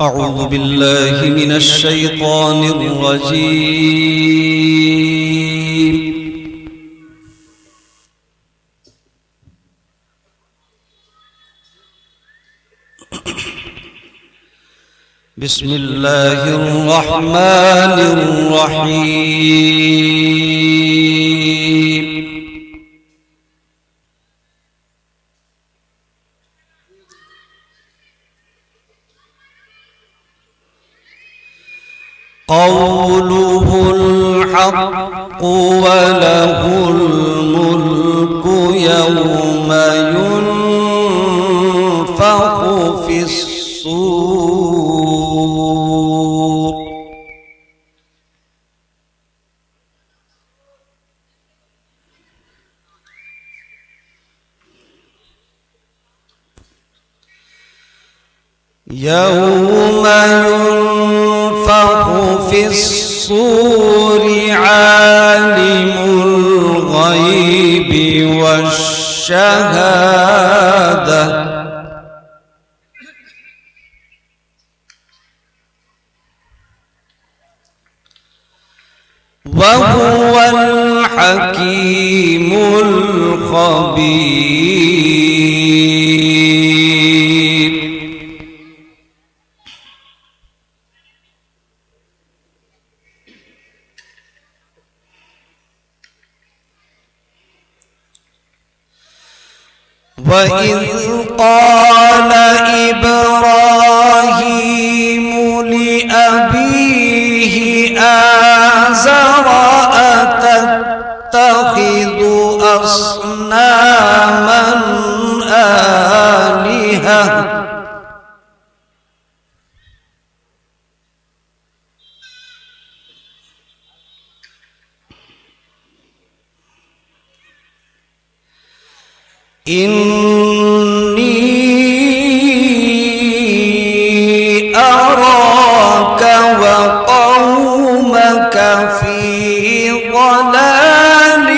أعوذ بالله من الشيطان الرجيم. بسم الله الرحمن الرحيم. قوله الحق وله الملك يوم ينفخ في الصور يوم ينفخ في الصور عالم الغيب والشهادة وهو الحكيم الخبير. وإذ قال إبراهيم لأبيه آزر أتتخذ أصناما آلهة إني أراك وقومك في ضلال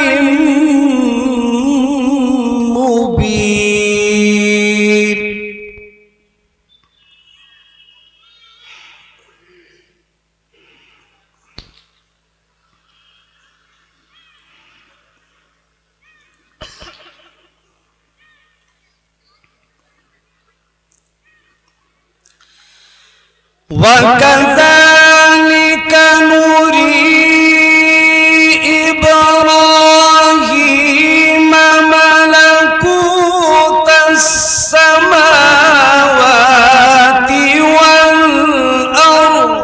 مبين. وكذلك نري إبراهيم ملكوت السماوات والأرض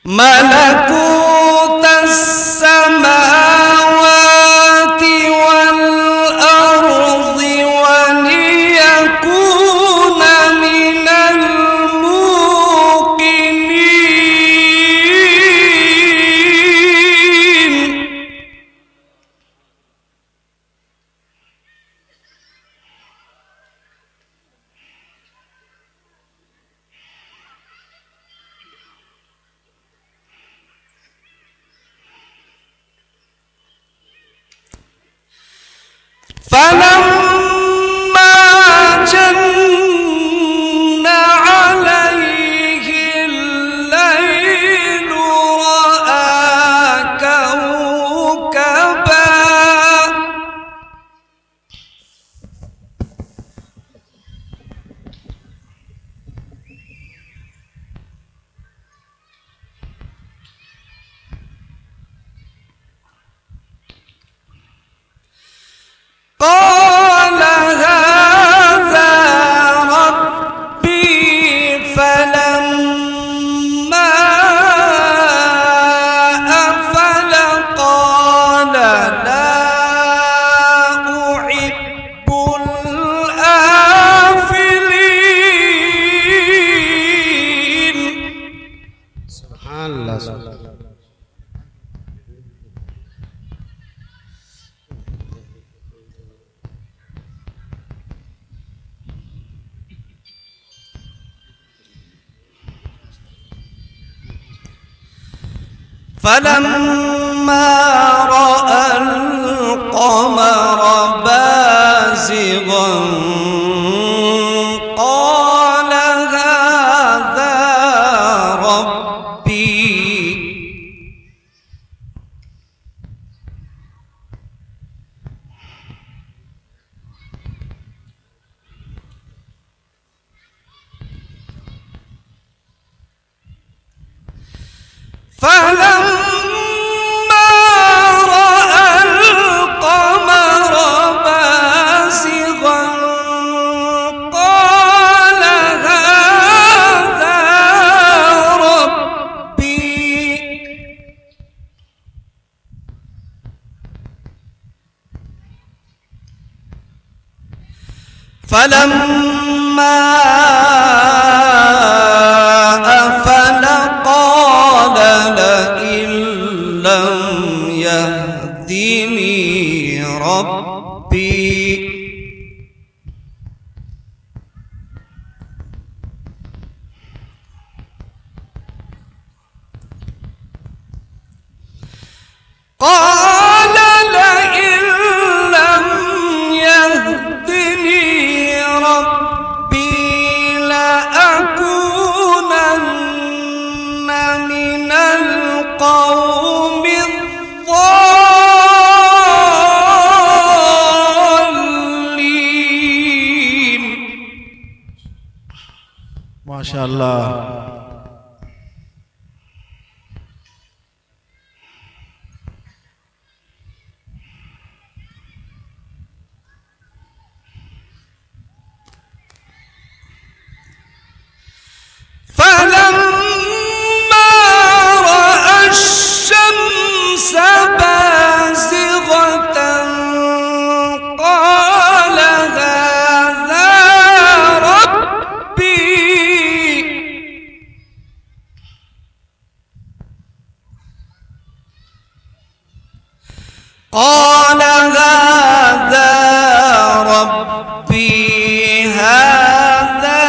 ملكوت السماوات والأرض وليكون من الموقنين. فلما جن عليه الليل رأى كوكبا قال هذا ربي فلما أفل قال لا أحب الآفلين. سبحان الله. فلما رأى القمر بازغا قال هذا ربي فلما رأى القمر بازغا قال هذا ربي فلما أفل قال لئن لم يهدني ربي قال لئن لم يهدني ربي لأكونن من القوم الضالين. ما شاء الله. فلما رأى الشمس بازغة قال هذا ربي قال هذا ربي هذا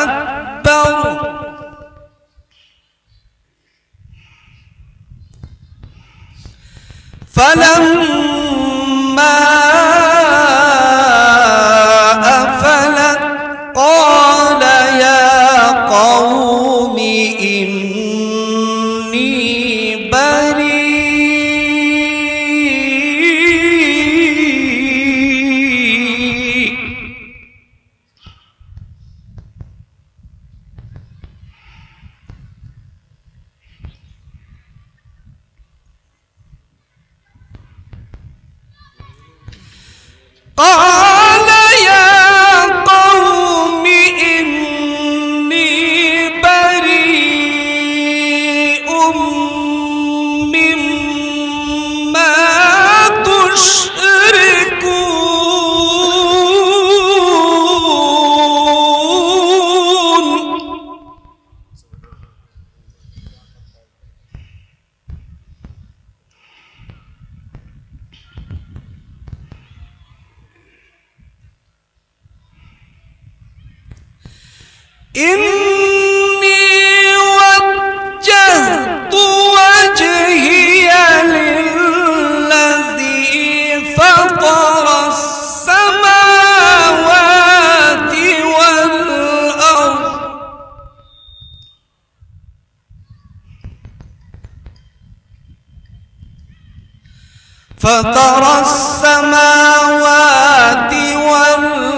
أكبر فلما أفلت قال يا قوم إني بريء قال يا قوم إني بريء مما تشركون إني وجهت وجهي للذي فطر السماوات والأرض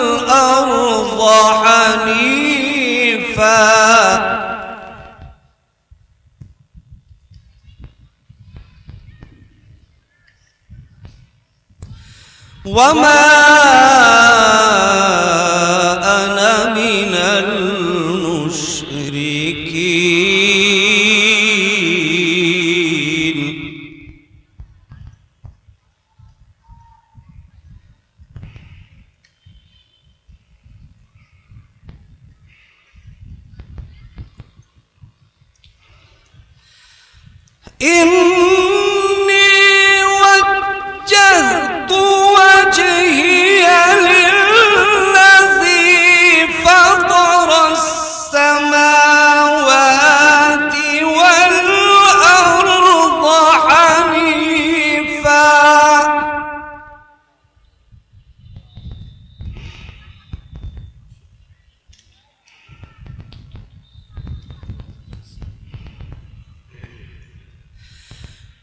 والأرض حنيفا وما أنا من المشركين. إني وجهت وجهي للذي فطر السماوات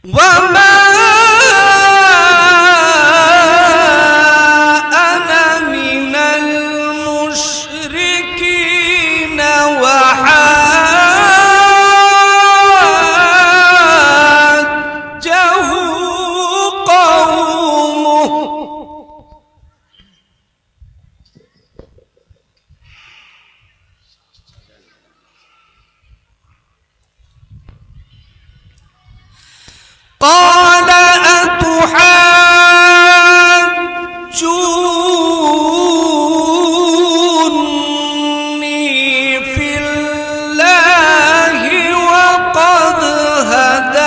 وما أنا من المشركين وحاجه قومه قال أتحاجوني في الله وقد هدان.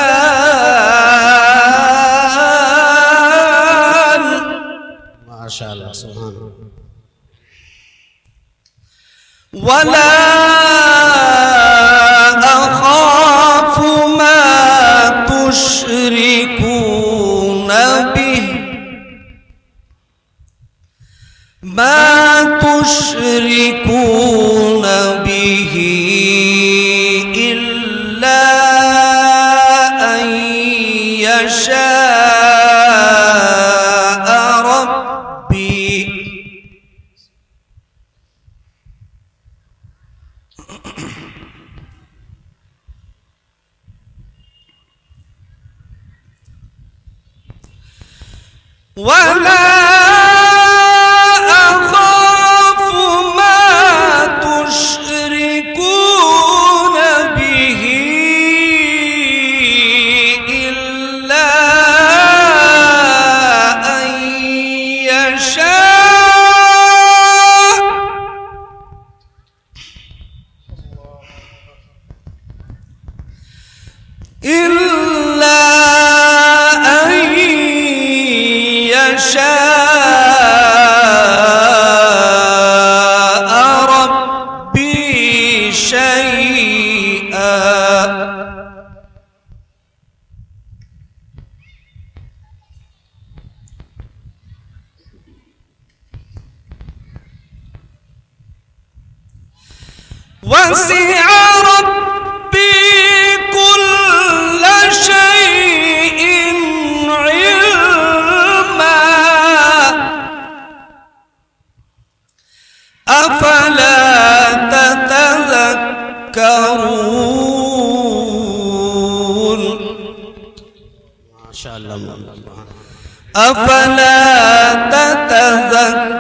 ما شاء الله سبحان الله. ولا أخاف ما تشركون به إلا أن يشاء ربي. ولا أخاف ما تشركون به إلا أن يشاء ربي شيئا. وسع ربي كل شيء علما أفلا تتذكرون. ما شاء الله. أفلا تتذكرون.